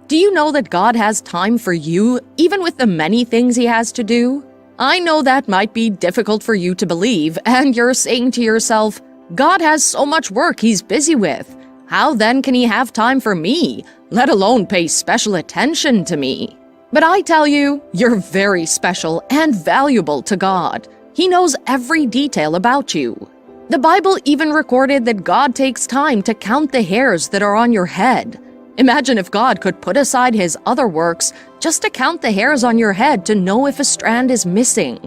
Do you know that God has time for you, even with the many things He has to do? I know that might be difficult for you to believe, and you're saying to yourself, God has so much work He's busy with. How then can He have time for me, let alone pay special attention to me? But I tell you, you're very special and valuable to God. He knows every detail about you. The Bible even recorded that God takes time to count the hairs that are on your head. Imagine if God could put aside His other works just to count the hairs on your head to know if a strand is missing.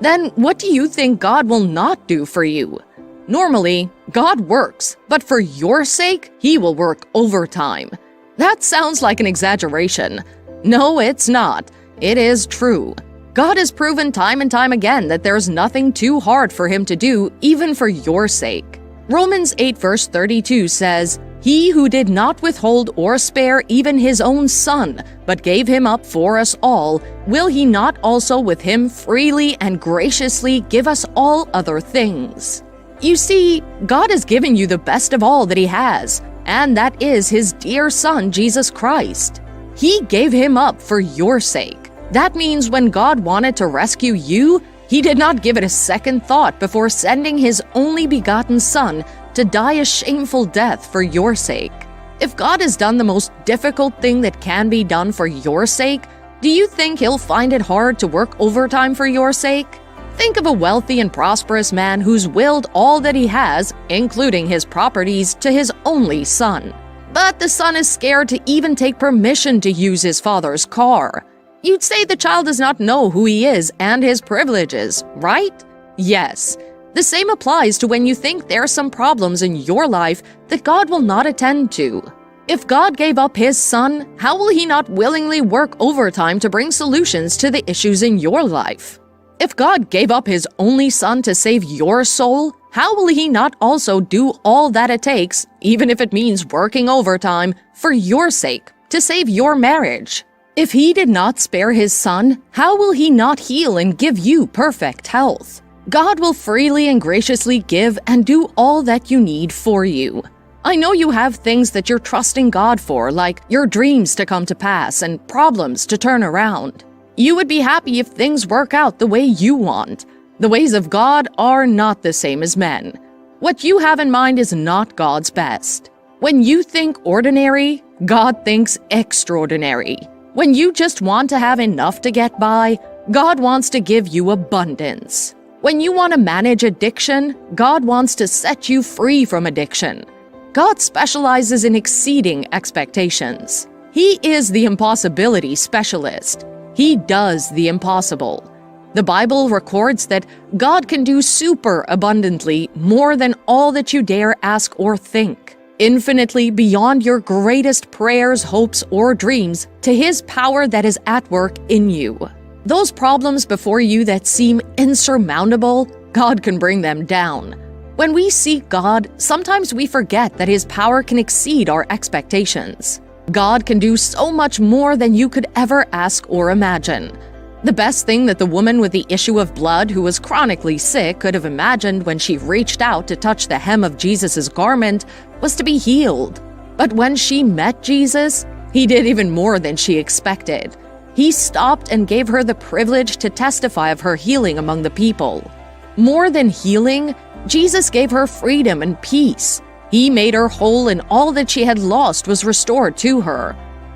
Then what do you think God will not do for you? Normally, God works, but for your sake, He will work overtime. That sounds like an exaggeration. No, it's not. It is true. God has proven time and time again that there's nothing too hard for Him to do, even for your sake. Romans 8 verse 32 says, "He who did not withhold or spare even His own Son, but gave Him up for us all, will He not also with Him freely and graciously give us all other things?" You see, God has given you the best of all that He has, and that is His dear Son, Jesus Christ. He gave Him up for your sake. That means when God wanted to rescue you, He did not give it a second thought before sending His only begotten Son to die a shameful death for your sake. If God has done the most difficult thing that can be done for your sake, do you think He'll find it hard to work overtime for your sake? Think of a wealthy and prosperous man who's willed all that he has, including his properties, to his only son. But the son is scared to even take permission to use his father's car. You'd say the child does not know who he is and his privileges, right? Yes. The same applies to when you think there are some problems in your life that God will not attend to. If God gave up His Son, how will He not willingly work overtime to bring solutions to the issues in your life? If God gave up His only Son to save your soul, how will He not also do all that it takes, even if it means working overtime, for your sake, to save your marriage? If He did not spare His Son, how will He not heal and give you perfect health? God will freely and graciously give and do all that you need for you. I know you have things that you're trusting God for, like your dreams to come to pass and problems to turn around. You would be happy if things work out the way you want. The ways of God are not the same as men. What you have in mind is not God's best. When you think ordinary, God thinks extraordinary. When you just want to have enough to get by, God wants to give you abundance. When you want to manage addiction, God wants to set you free from addiction. God specializes in exceeding expectations. He is the impossibility specialist. He does the impossible. The Bible records that God can do super abundantly more than all that you dare ask or think, infinitely beyond your greatest prayers, hopes, or dreams, to His power that is at work in you. Those problems before you that seem insurmountable, God can bring them down. When we seek God, sometimes we forget that His power can exceed our expectations. God can do so much more than you could ever ask or imagine. The best thing that the woman with the issue of blood who was chronically sick could have imagined when she reached out to touch the hem of Jesus' garment was to be healed. But when she met Jesus, He did even more than she expected. He stopped and gave her the privilege to testify of her healing among the people. More than healing, Jesus gave her freedom and peace. He made her whole, and all that she had lost was restored to her.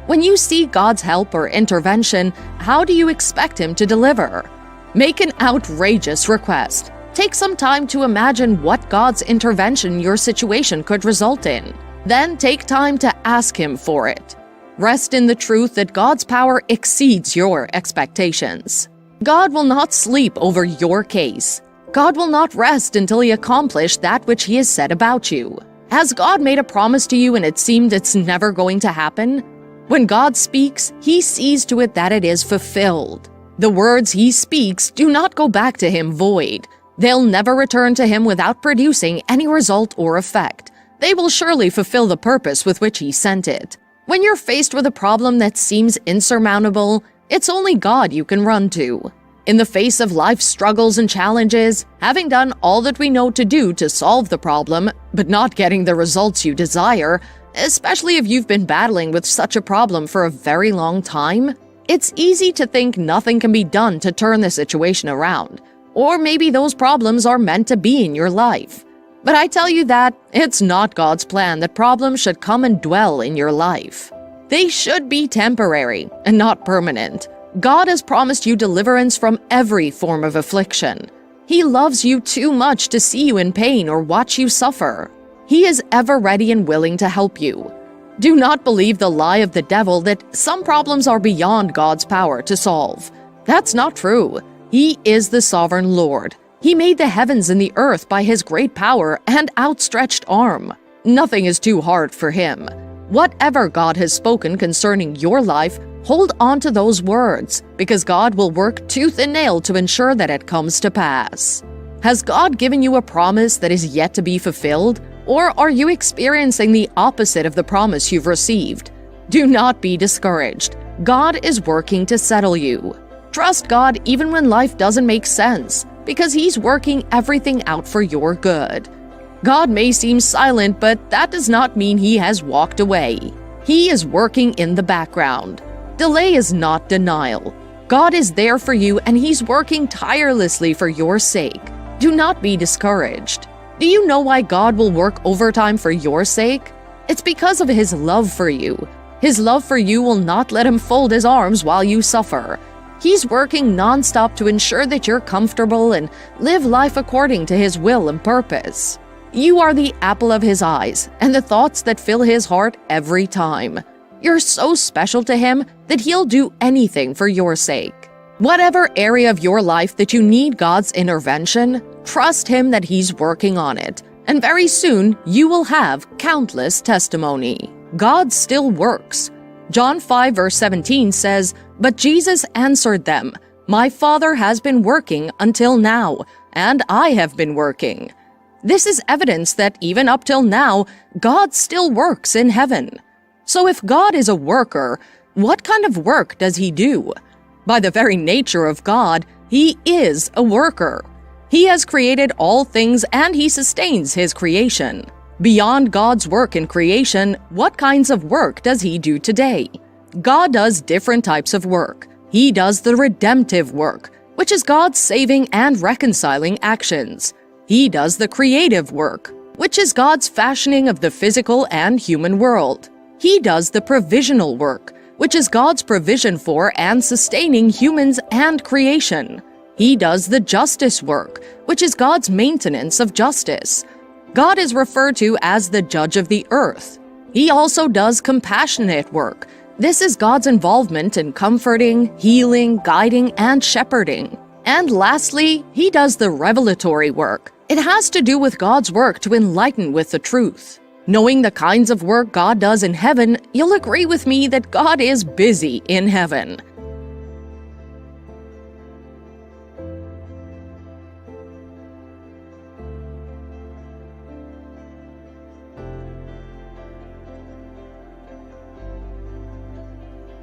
When you see God's help or intervention, how do you expect Him to deliver? Make an outrageous request. Take some time to imagine what God's intervention in your situation could result in. Then take time to ask Him for it. Rest in the truth that God's power exceeds your expectations. God will not sleep over your case. God will not rest until He accomplished that which He has said about you. Has God made a promise to you and it seemed it's never going to happen? When God speaks, He sees to it that it is fulfilled. The words He speaks do not go back to Him void. They'll never return to Him without producing any result or effect. They will surely fulfill the purpose with which He sent it. When you're faced with a problem that seems insurmountable, it's only God you can run to. In the face of life's struggles and challenges, having done all that we know to do to solve the problem, but not getting the results you desire, Especially if you've been battling with such a problem for a very long time, it's easy to think nothing can be done to turn the situation around. Or maybe those problems are meant to be in your life. But I tell you that it's not God's plan that problems should come and dwell in your life. They should be temporary and not permanent. God has promised you deliverance from every form of affliction. He loves you too much to see you in pain or watch you suffer. He is ever ready and willing to help you. Do not believe the lie of the devil that some problems are beyond God's power to solve. That's not true. He is the sovereign Lord. He made the heavens and the earth by his great power and outstretched arm. Nothing is too hard for him. Whatever God has spoken concerning your life, hold on to those words, because God will work tooth and nail to ensure that it comes to pass. Has God given you a promise that is yet to be fulfilled, or are you experiencing the opposite of the promise you've received? Do not be discouraged. God is working to settle you. Trust God even when life doesn't make sense, because He's working everything out for your good. God may seem silent, but that does not mean He has walked away. He is working in the background. Delay is not denial. God is there for you and He's working tirelessly for your sake. Do not be discouraged. Do you know why God will work overtime for your sake? It's because of His love for you. His love for you will not let Him fold His arms while you suffer. He's working nonstop to ensure that you're comfortable and live life according to His will and purpose. You are the apple of His eyes and the thoughts that fill His heart every time. You're so special to Him that He'll do anything for your sake. Whatever area of your life that you need God's intervention, trust Him that He's working on it, and very soon you will have countless testimony. God still works. John 5 verse 17 says, "But Jesus answered them, 'My Father has been working until now, and I have been working.'" This is evidence that even up till now, God still works in heaven. So if God is a worker, what kind of work does He do? By the very nature of God, He is a worker. He has created all things and He sustains His creation. Beyond God's work in creation, what kinds of work does He do today? God does different types of work. He does the redemptive work, which is God's saving and reconciling actions. He does the creative work, which is God's fashioning of the physical and human world. He does the provisional work, which is God's provision for and sustaining humans and creation. He does the justice work, which is God's maintenance of justice. God is referred to as the judge of the earth. He also does compassionate work. This is God's involvement in comforting, healing, guiding, and shepherding. And lastly, He does the revelatory work. It has to do with God's work to enlighten with the truth. Knowing the kinds of work God does in heaven, you'll agree with me that God is busy in heaven.